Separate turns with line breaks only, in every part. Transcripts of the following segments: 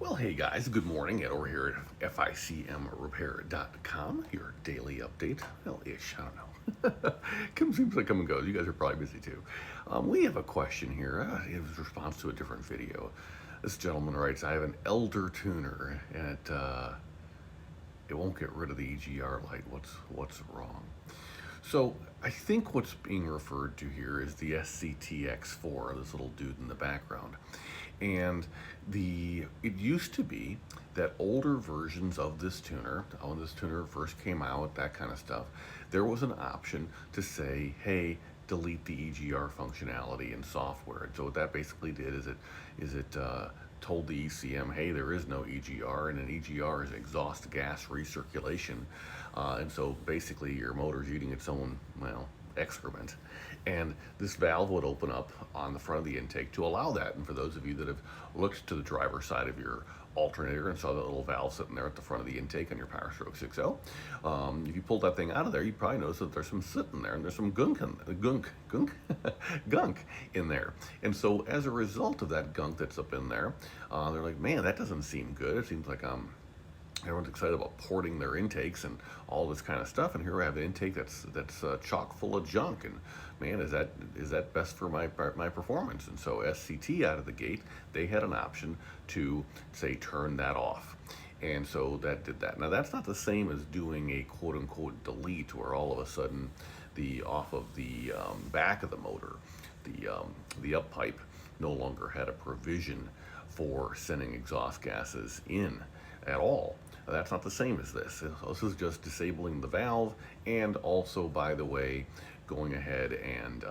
Well, hey guys, good morning. Ed over here at FICMRepair.com, your daily update. Well, ish, I don't know. Seems like come and goes. You guys are probably busy too. We have a question here. It was a response to a different video. This gentleman writes, I have an elder tuner and it won't get rid of the EGR light. What's wrong? So I think what's being referred to here is the SCTX4, this little dude in the background. And it used to be that older versions of this tuner, when this tuner first came out, that kind of stuff, there was an option to say, hey, delete the EGR functionality in software. And so what that basically did is it told the ECM, hey, there is no EGR, and an EGR is exhaust gas recirculation. And so basically your motor's eating its own, well, excrement. And this valve would open up on the front of the intake to allow that. And for those of you that have looked to the driver's side of your alternator and saw that little valve sitting there at the front of the intake on your Power Stroke 6L, if you pulled that thing out of there, you'd probably notice that there's some soot in there and there's some gunk in there. And so as a result of that gunk that's up in there, they're like, man, that doesn't seem good. It seems like everyone's excited about porting their intakes and all this kind of stuff, and here I have an intake that's chock full of junk. And man, is that best for my performance? And so SCT out of the gate, they had an option to say turn that off, and so that did that. Now that's not the same as doing a quote unquote delete, where all of a sudden the off of the back of the motor, the up pipe no longer had a provision for sending exhaust gases in at all. That's not the same as this. This is just disabling the valve, and also, by the way, going ahead and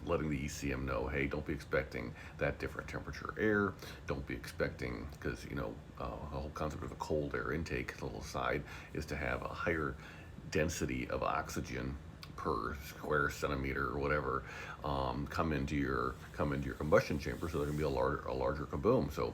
letting the ECM know, hey, don't be expecting that different temperature air. Don't be expecting, because the whole concept of a cold air intake, the little side, is to have a higher density of oxygen per square centimeter or whatever come into your combustion chamber, so there can be a larger kaboom. So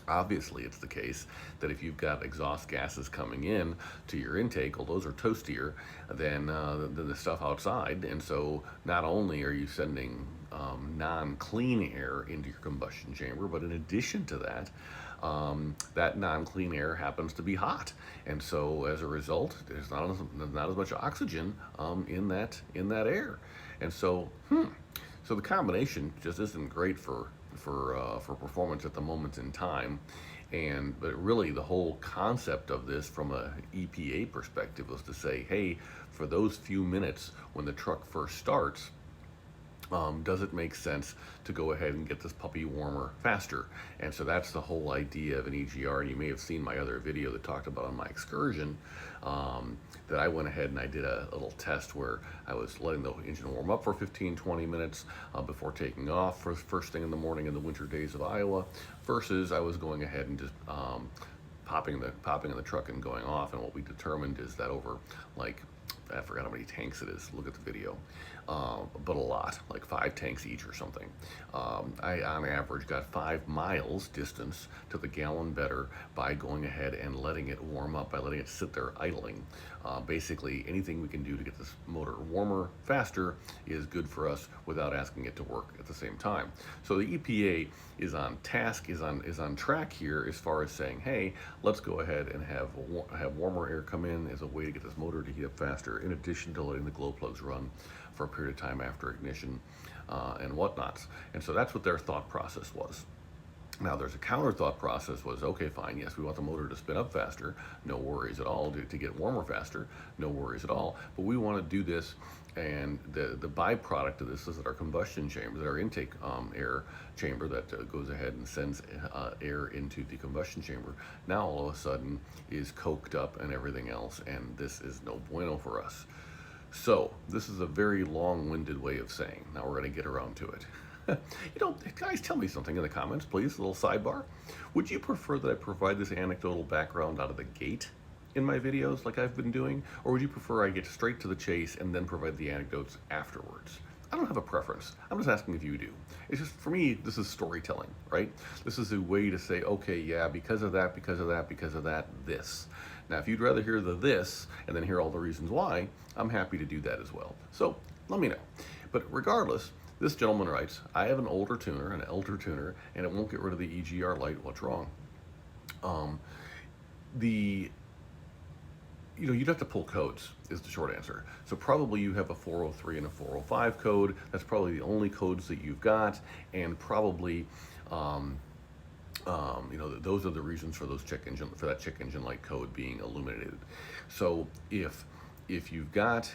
obviously, it's the case that if you've got exhaust gases coming in to your intake, well, those are toastier than the stuff outside. And so not only are you sending non-clean air into your combustion chamber, but in addition to that, that non-clean air happens to be hot. And so as a result, there's not as much oxygen in that air. And so, so the combination just isn't great for performance at the moment in time. But really the whole concept of this from a EPA perspective was to say, hey, for those few minutes when the truck first starts, does it make sense to go ahead and get this puppy warmer faster? And so that's the whole idea of an EGR. And you may have seen my other video that talked about on my excursion, that I went ahead and I did a little test where I was letting the engine warm up for 15-20 minutes before taking off for first thing in the morning in the winter days of Iowa, versus I was going ahead and just popping in the truck and going off. And what we determined is that over, like, I forgot how many tanks it is, look at the video, but a lot, like 5 tanks each or something. I, on average, got 5 miles distance to the gallon better by going ahead and letting it warm up, by letting it sit there idling. Basically, anything we can do to get this motor warmer faster is good for us without asking it to work at the same time. So the EPA is on task, is on track here as far as saying, hey, let's go ahead and have warmer air come in as a way to get this motor to heat up faster, in addition to letting the glow plugs run for a period of time after ignition and whatnots. And so that's what their thought process was. Now there's a counter thought process was, okay, fine, yes, we want the motor to spin up faster, no worries at all. To get warmer faster, no worries at all. But we want to do this, and the byproduct of this is that our combustion chamber, that our intake air chamber that goes ahead and sends air into the combustion chamber, now all of a sudden is coked up and everything else, and this is no bueno for us. So this is a very long-winded way of saying, now we're going to get around to it. Guys, tell me something in the comments, please, a little sidebar. Would you prefer that I provide this anecdotal background out of the gate in my videos like I've been doing? Or would you prefer I get straight to the chase and then provide the anecdotes afterwards? I don't have a preference. I'm just asking if you do. It's just, for me, this is storytelling, right? This is a way to say, okay, yeah, because of that, this. Now, if you'd rather hear the this and then hear all the reasons why, I'm happy to do that as well. So let me know. But regardless, this gentleman writes, I have an elder tuner, and it won't get rid of the EGR light. What's wrong? Um, the you'd have to pull codes is the short answer. So probably you have a 403 and a 405 code. That's probably the only codes that you've got, and probably um, those are the reasons for that check engine light code being illuminated. So if you've got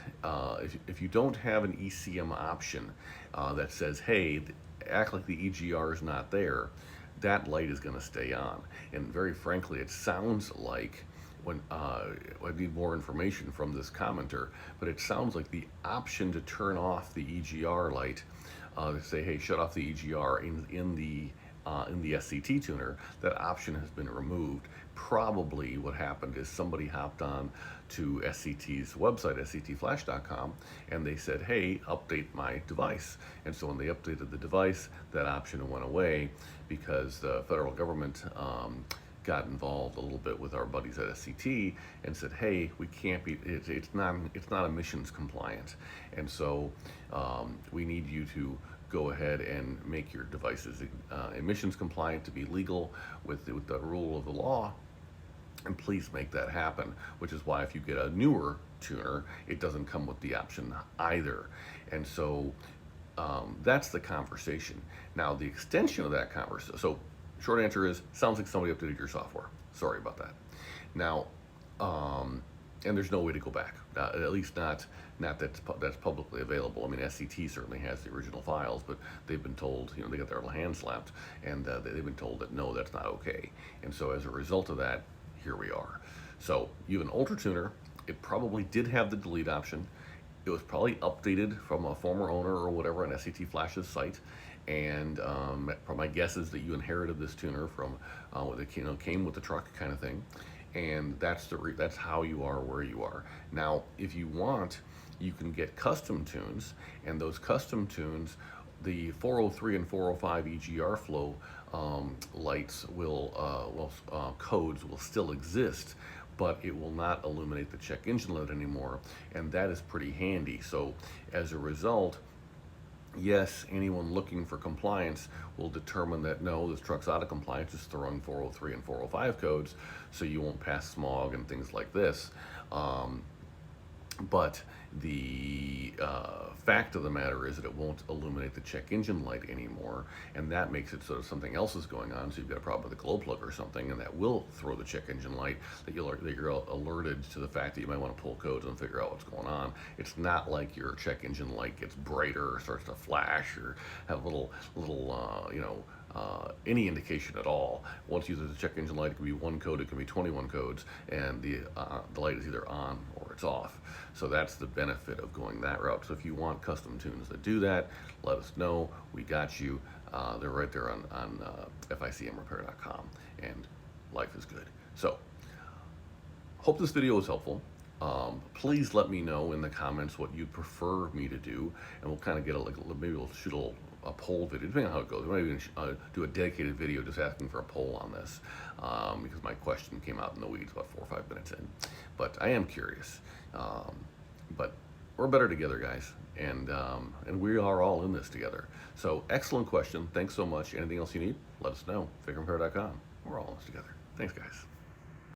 if you don't have an ECM option that says, hey, act like the EGR is not there, that light is going to stay on. And very frankly, it sounds like when I need more information from this commenter, but it sounds like the option to turn off the EGR light, to say, hey, shut off the EGR in the SCT tuner, that option has been removed. Probably what happened is somebody hopped on to SCT's website, sctflash.com, and they said, hey, update my device. And so when they updated the device, that option went away because the federal government got involved a little bit with our buddies at SCT and said, hey, we can't be, it's not emissions compliant. And so we need you to go ahead and make your devices emissions compliant to be legal with the rule of the law, and please make that happen, which is why if you get a newer tuner, it doesn't come with the option either. And so that's the conversation. Now, the extension of that conversation, so short answer is, sounds like somebody updated your software. Sorry about that. Now, and there's no way to go back, at least not that's publicly available. I mean, SCT certainly has the original files, but they've been told, they got their hand slapped, and they've been told that no, that's not okay. And so as a result of that, here we are. So you have an older tuner. It probably did have the delete option. It was probably updated from a former owner or whatever on SCT Flash's site. And my guess is that you inherited this tuner from what came with the truck kind of thing, and that's how you are where you are now. If you want, you can get custom tunes, and those custom tunes, the 403 and 405 EGR flow lights codes will still exist, but it will not illuminate the check engine light anymore, and that is pretty handy. So as a result, yes, anyone looking for compliance will determine that no, this truck's out of compliance, it's throwing 403 and 405 codes, so you won't pass smog and things like this. But the fact of the matter is that it won't illuminate the check engine light anymore, and that makes it so that something else is going on. So you've got a problem with a glow plug or something, and that will throw the check engine light, that you're alerted to the fact that you might want to pull codes and figure out what's going on. It's not like your check engine light gets brighter or starts to flash or have any indication at all. Once you use the check engine light, it can be one code, it can be 21 codes, and the light is either on or it's off. So that's the benefit of going that route. So if you want custom tunes that do that, let us know. We got you. They're right there on FICMRepair.com, and life is good. So hope this video was helpful. Please let me know in the comments what you'd prefer me to do, and we'll kind of get maybe we'll shoot a poll video, depending on how it goes. We might even do a dedicated video just asking for a poll on this, because my question came out in the weeds about 4 or 5 minutes in. But I am curious. But we're better together, guys, and we are all in this together. So excellent question. Thanks so much. Anything else you need, let us know. FICMRepair.com. We're all in this together. Thanks, guys.